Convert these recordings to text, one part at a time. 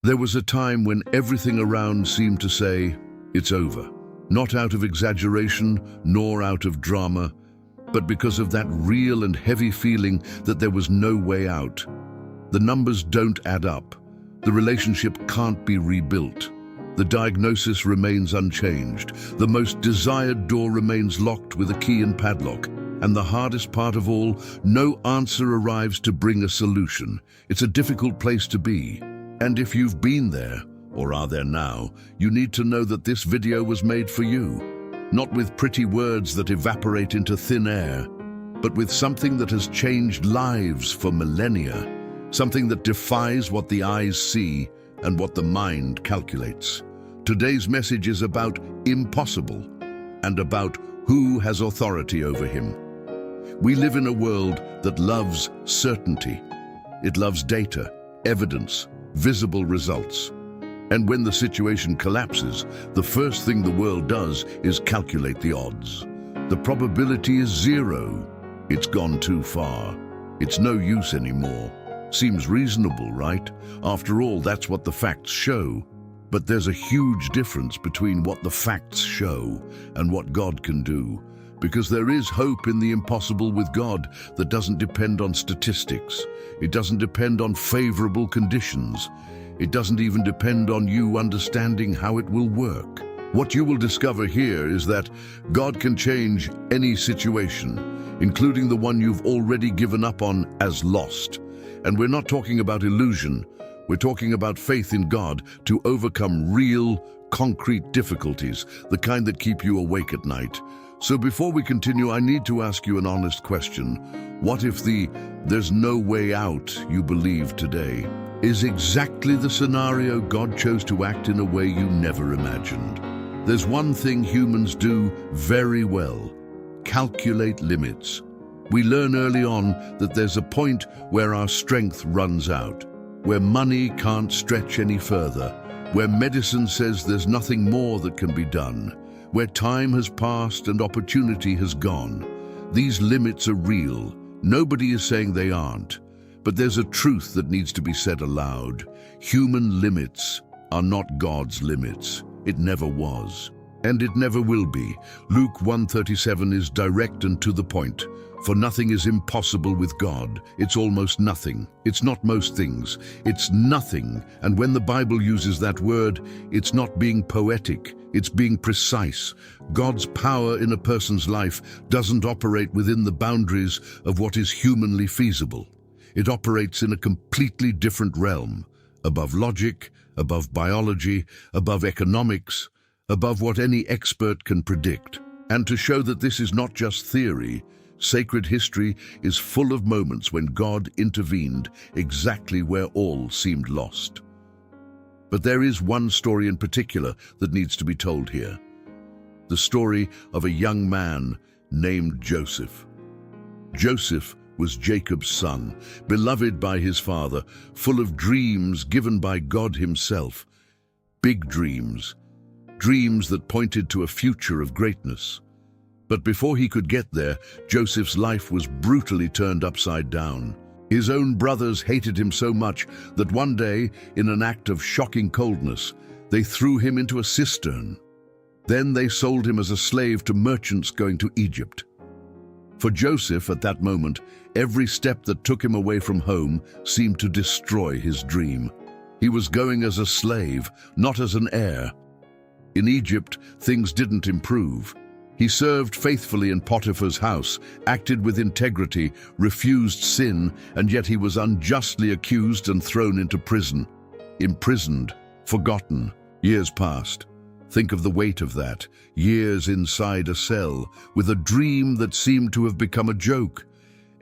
There was a time when everything around seemed to say, it's over. Not out of exaggeration, nor out of drama, but because of that real and heavy feeling that there was no way out. The numbers don't add up. The relationship can't be rebuilt. The diagnosis remains unchanged. The most desired door remains locked with a key and padlock. And the hardest part of all, no answer arrives to bring a solution. It's a difficult place to be. And if you've been there, or are there now, you need to know that this video was made for you. Not with pretty words that evaporate into thin air, but with something that has changed lives for millennia. Something that defies what the eyes see and what the mind calculates. Today's message is about impossible and about who has authority over him. We live in a world that loves certainty. It loves data, evidence, visible results. And when the situation collapses, the first thing the world does is calculate the odds. The probability is zero. It's gone too far. It's no use anymore. Seems reasonable, right? After all, that's what the facts show. But there's a huge difference between what the facts show and what God can do. Because there is hope in the impossible with God that doesn't depend on statistics. It doesn't depend on favorable conditions. It doesn't even depend on you understanding how it will work. What you will discover here is that God can change any situation, including the one you've already given up on as lost. And we're not talking about illusion. We're talking about faith in God to overcome real, concrete difficulties, the kind that keep you awake at night. So before we continue, I need to ask you an honest question. What if there's no way out you believe today is exactly the scenario God chose to act in a way you never imagined? There's one thing humans do very well: calculate limits. We learn early on that there's a point where our strength runs out, where money can't stretch any further, where medicine says there's nothing more that can be done, where time has passed and opportunity has gone. These limits are real. Nobody is saying they aren't. But there's a truth that needs to be said aloud. Human limits are not God's limits. It never was. And it never will be. Luke 1:37 is direct and to the point. For nothing is impossible with God. It's almost nothing. It's not most things. It's nothing. And when the Bible uses that word, it's not being poetic. It's being precise. God's power in a person's life doesn't operate within the boundaries of what is humanly feasible. It operates in a completely different realm, above logic, above biology, above economics, above what any expert can predict. And to show that this is not just theory, sacred history is full of moments when God intervened exactly where all seemed lost. But there is one story in particular that needs to be told here. The story of a young man named Joseph. Joseph was Jacob's son, beloved by his father, full of dreams given by God himself. Big dreams, dreams that pointed to a future of greatness. But before he could get there, Joseph's life was brutally turned upside down. His own brothers hated him so much that one day, in an act of shocking coldness, they threw him into a cistern. Then they sold him as a slave to merchants going to Egypt. For Joseph, at that moment, every step that took him away from home seemed to destroy his dream. He was going as a slave, not as an heir. In Egypt, things didn't improve. He served faithfully in Potiphar's house, acted with integrity, refused sin, and yet he was unjustly accused and thrown into prison. Imprisoned, forgotten. Years passed. Think of the weight of that. Years inside a cell, with a dream that seemed to have become a joke.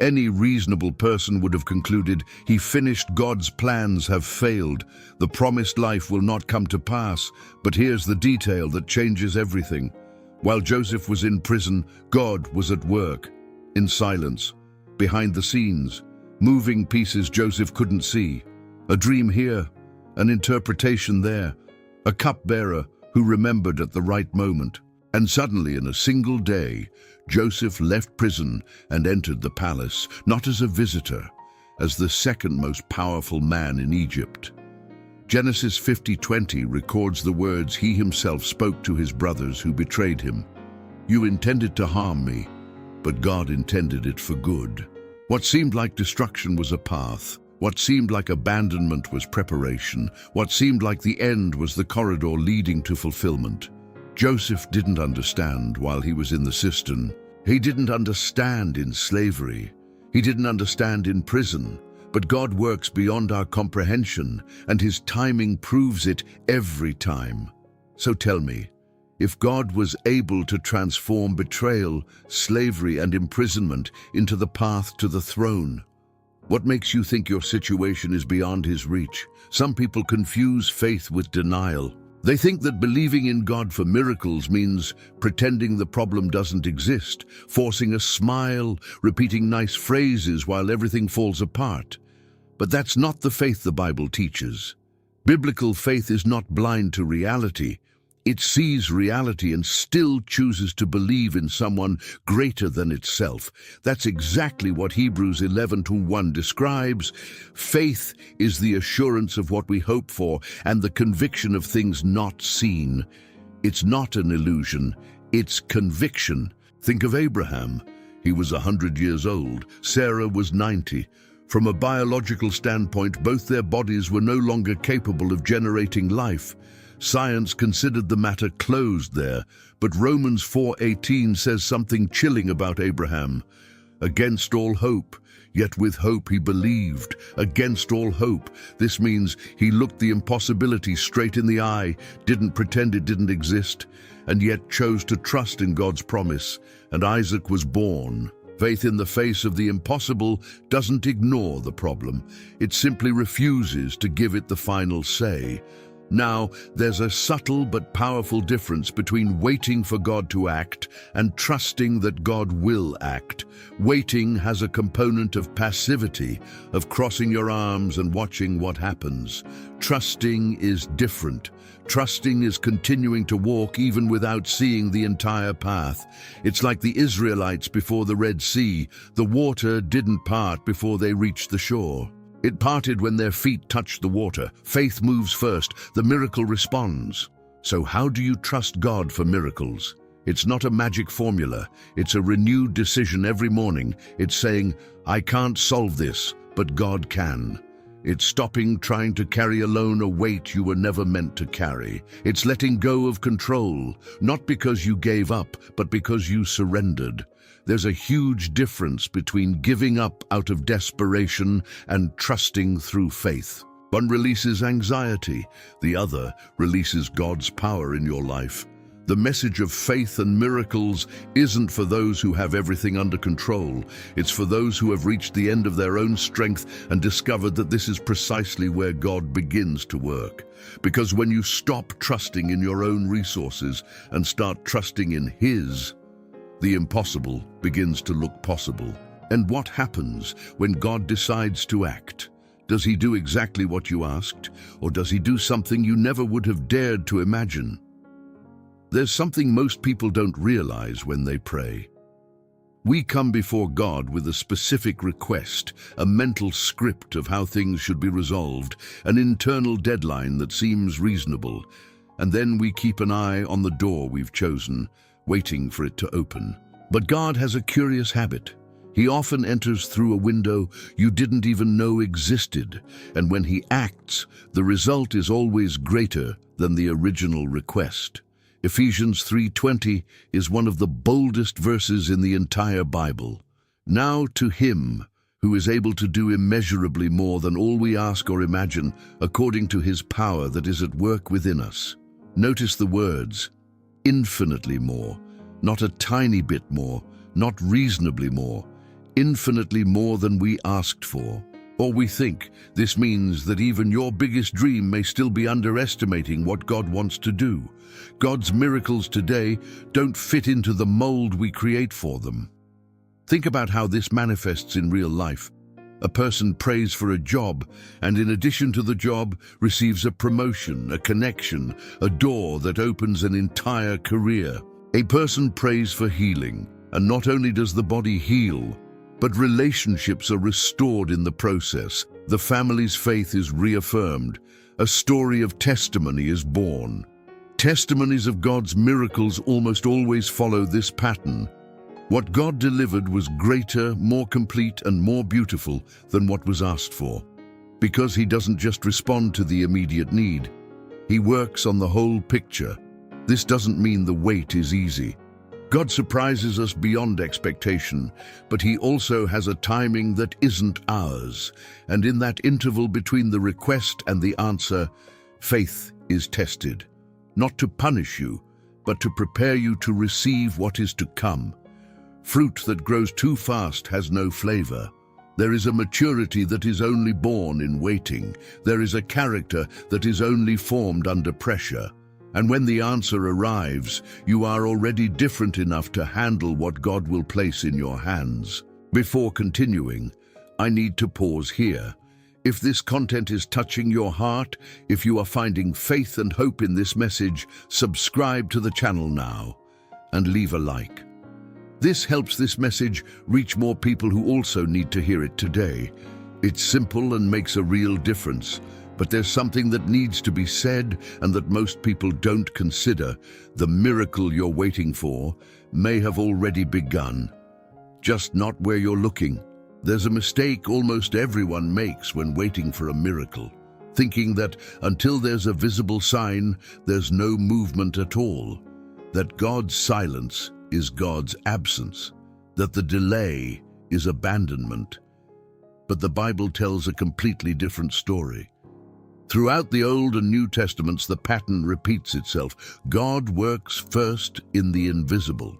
Any reasonable person would have concluded he finished. God's plans have failed. The promised life will not come to pass. But here's the detail that changes everything. While Joseph was in prison, God was at work, in silence, behind the scenes, moving pieces Joseph couldn't see. A dream here, an interpretation there, a cupbearer who remembered at the right moment. And suddenly, in a single day, Joseph left prison and entered the palace, not as a visitor, as the second most powerful man in Egypt. Genesis 50:20 records the words he himself spoke to his brothers who betrayed him. "You intended to harm me, but God intended it for good." What seemed like destruction was a path. What seemed like abandonment was preparation. What seemed like the end was the corridor leading to fulfillment. Joseph didn't understand while he was in the cistern. He didn't understand in slavery. He didn't understand in prison. But God works beyond our comprehension, and his timing proves it every time. So tell me, if God was able to transform betrayal, slavery, and imprisonment into the path to the throne, what makes you think your situation is beyond his reach? Some people confuse faith with denial. They think that believing in God for miracles means pretending the problem doesn't exist, forcing a smile, repeating nice phrases while everything falls apart. But that's not the faith the Bible teaches. Biblical faith is not blind to reality. It sees reality and still chooses to believe in someone greater than itself. That's exactly what Hebrews 11:1 describes. Faith is the assurance of what we hope for and the conviction of things not seen. It's not an illusion, it's conviction. Think of Abraham. He was 100 years old. Sarah was 90. From a biological standpoint, both their bodies were no longer capable of generating life. Science considered the matter closed there, but Romans 4:18 says something chilling about Abraham. Against all hope, yet with hope he believed. Against all hope. This means he looked the impossibility straight in the eye, didn't pretend it didn't exist, and yet chose to trust in God's promise, and Isaac was born. Faith in the face of the impossible doesn't ignore the problem. It simply refuses to give it the final say. Now, there's a subtle but powerful difference between waiting for God to act and trusting that God will act. Waiting has a component of passivity, of crossing your arms and watching what happens. Trusting is different. Trusting is continuing to walk even without seeing the entire path. It's like the Israelites before the Red Sea. The water didn't part before they reached the shore. It parted when their feet touched the water. Faith moves first, the miracle responds. So how do you trust God for miracles? It's not a magic formula. It's a renewed decision every morning. It's saying, I can't solve this, but God can. It's stopping trying to carry alone a weight you were never meant to carry. It's letting go of control, not because you gave up, but because you surrendered. There's a huge difference between giving up out of desperation and trusting through faith. One releases anxiety, the other releases God's power in your life. The message of faith and miracles isn't for those who have everything under control. It's for those who have reached the end of their own strength and discovered that this is precisely where God begins to work. Because when you stop trusting in your own resources and start trusting in His, the impossible begins to look possible. And what happens when God decides to act? Does He do exactly what you asked, or does He do something you never would have dared to imagine? There's something most people don't realize when they pray. We come before God with a specific request, a mental script of how things should be resolved, an internal deadline that seems reasonable, and then we keep an eye on the door we've chosen, waiting for it to open. But God has a curious habit. He often enters through a window you didn't even know existed, and when He acts, the result is always greater than the original request. Ephesians 3:20 is one of the boldest verses in the entire Bible. Now to Him who is able to do immeasurably more than all we ask or imagine, according to His power that is at work within us. Notice the words, infinitely more, not a tiny bit more, not reasonably more, infinitely more than we asked for. Or we think. This means that even your biggest dream may still be underestimating what God wants to do. God's miracles today don't fit into the mold we create for them. Think about how this manifests in real life. A person prays for a job, and in addition to the job, receives a promotion, a connection, a door that opens an entire career. A person prays for healing, and not only does the body heal, but relationships are restored in the process. The family's faith is reaffirmed, a story of testimony is born. Testimonies of God's miracles almost always follow this pattern. What God delivered was greater, more complete, and more beautiful than what was asked for. Because He doesn't just respond to the immediate need, He works on the whole picture. This doesn't mean the wait is easy. God surprises us beyond expectation, but He also has a timing that isn't ours. And in that interval between the request and the answer, faith is tested. Not to punish you, but to prepare you to receive what is to come. Fruit that grows too fast has no flavor. There is a maturity that is only born in waiting. There is a character that is only formed under pressure. And when the answer arrives, you are already different enough to handle what God will place in your hands. Before continuing, I need to pause here. If this content is touching your heart, if you are finding faith and hope in this message, subscribe to the channel now and leave a like. This helps this message reach more people who also need to hear it today. It's simple and makes a real difference, but there's something that needs to be said and that most people don't consider. The miracle you're waiting for may have already begun, just not where you're looking. There's a mistake almost everyone makes when waiting for a miracle, thinking that until there's a visible sign, there's no movement at all, that God's silence is God's absence, that the delay is abandonment. But the Bible tells a completely different story. Throughout the Old and New Testaments, the pattern repeats itself. God works first in the invisible.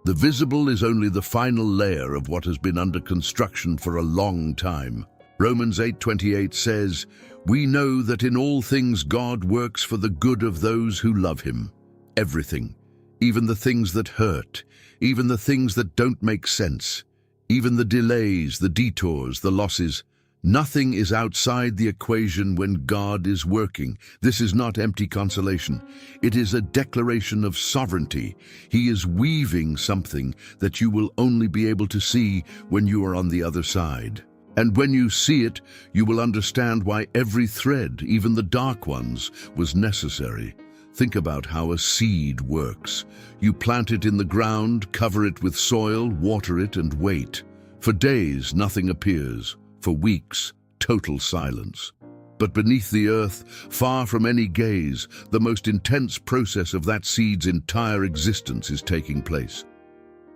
The visible is only the final layer of what has been under construction for a long time. Romans 8:28 says, "We know that in all things God works for the good of those who love Him." Everything, even the things that hurt, even the things that don't make sense, even the delays, the detours, the losses. Nothing is outside the equation when God is working. This is not empty consolation. It is a declaration of sovereignty. He is weaving something that you will only be able to see when you are on the other side. And when you see it, you will understand why every thread, even the dark ones, was necessary. Think about how a seed works. You plant it in the ground, cover it with soil, water it, and wait. For days, nothing appears. For weeks, total silence. But beneath the earth, far from any gaze, the most intense process of that seed's entire existence is taking place.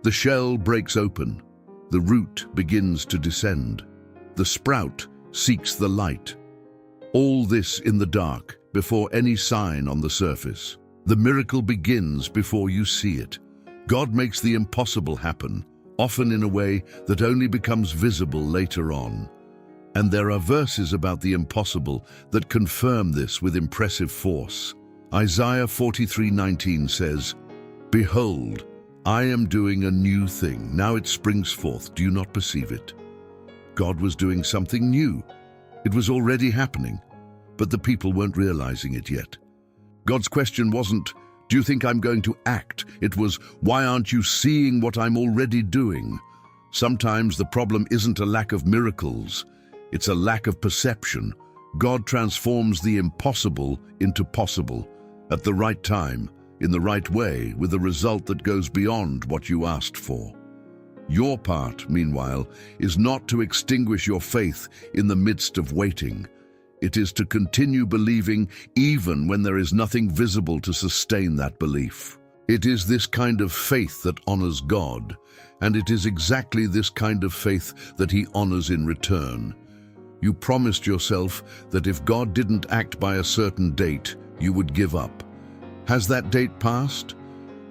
The shell breaks open. The root begins to descend. The sprout seeks the light. All this in the dark, before any sign on the surface. The miracle begins before you see it. God makes the impossible happen, often in a way that only becomes visible later on. And there are verses about the impossible that confirm this with impressive force. Isaiah 43:19 says, "Behold, I am doing a new thing. Now it springs forth. Do you not perceive it?" God was doing something new. It was already happening, but the people weren't realizing it yet. God's question wasn't, "Do you think I'm going to act?" It was, "Why aren't you seeing what I'm already doing?" Sometimes the problem isn't a lack of miracles. It's a lack of perception. God transforms the impossible into possible at the right time, in the right way, with a result that goes beyond what you asked for. Your part, meanwhile, is not to extinguish your faith in the midst of waiting. It is to continue believing even when there is nothing visible to sustain that belief. It is this kind of faith that honors God, and it is exactly this kind of faith that He honors in return. You promised yourself that if God didn't act by a certain date, you would give up. Has that date passed?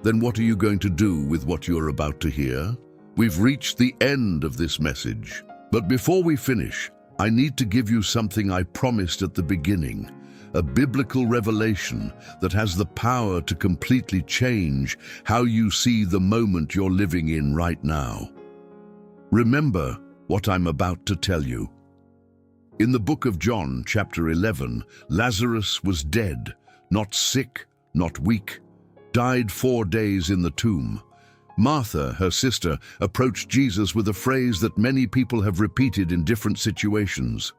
Then what are you going to do with what you're about to hear? We've reached the end of this message. But before we finish, I need to give you something I promised at the beginning, a biblical revelation that has the power to completely change how you see the moment you're living in right now. Remember what I'm about to tell you. In the book of John, chapter 11, Lazarus was dead, not sick, not weak, died 4 days in the tomb. Martha, her sister, approached Jesus with a phrase that many people have repeated in different situations.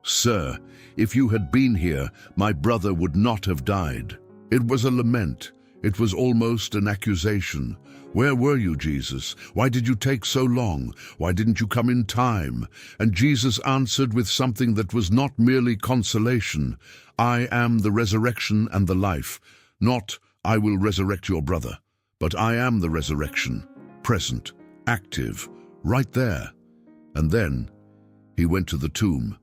"Sir, if you had been here, my brother would not have died." It was a lament. It was almost an accusation. "Where were you, Jesus? Why did you take so long? Why didn't you come in time?" And Jesus answered with something that was not merely consolation. "I am the resurrection and the life. Not, I will resurrect your brother, but I am the resurrection, present, active, right there." And then he went to the tomb,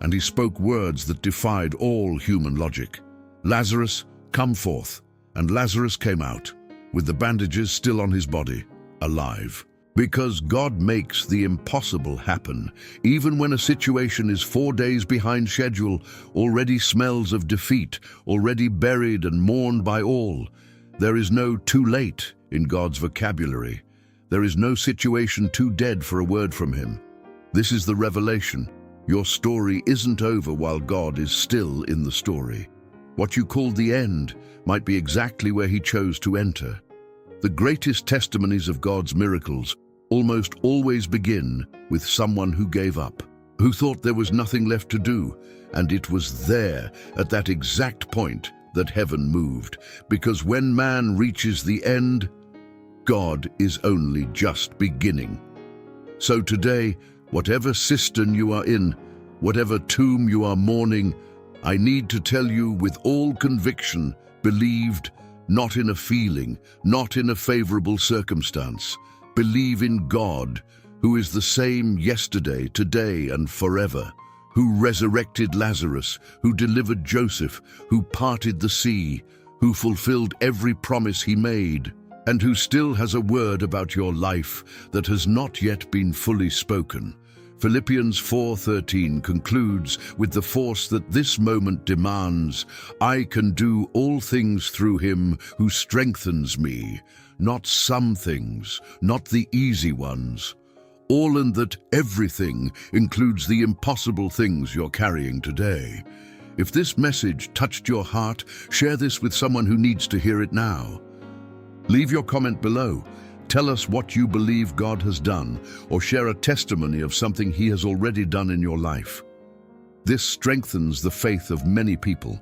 and he spoke words that defied all human logic. "Lazarus, come forth." And Lazarus came out, with the bandages still on his body, alive. Because God makes the impossible happen, even when a situation is 4 days behind schedule, already smells of defeat, already buried and mourned by all. There is no too late in God's vocabulary. There is no situation too dead for a word from Him. This is the revelation. Your story isn't over while God is still in the story. What you called the end might be exactly where He chose to enter. The greatest testimonies of God's miracles almost always begin with someone who gave up, who thought there was nothing left to do, and it was there, at that exact point, that heaven moved. Because when man reaches the end, God is only just beginning. So today, whatever cistern you are in, whatever tomb you are mourning, I need to tell you with all conviction, believed, not in a feeling, not in a favorable circumstance. Believe in God, who is the same yesterday, today, and forever, who resurrected Lazarus, who delivered Joseph, who parted the sea, who fulfilled every promise He made, and who still has a word about your life that has not yet been fully spoken. Philippians 4:13 concludes with the force that this moment demands. "I can do all things through Him who strengthens me." Not some things, not the easy ones. All and that everything includes the impossible things you're carrying today. If this message touched your heart, share this with someone who needs to hear it now. Leave your comment below. Tell us what you believe God has done, or share a testimony of something He has already done in your life. This strengthens the faith of many people.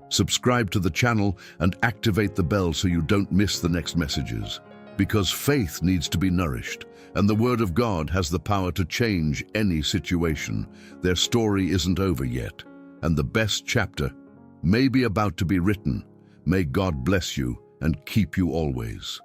Subscribe to the channel and activate the bell so you don't miss the next messages. Because faith needs to be nourished, and the Word of God has the power to change any situation. Their story isn't over yet, and the best chapter may be about to be written. May God bless you and keep you always.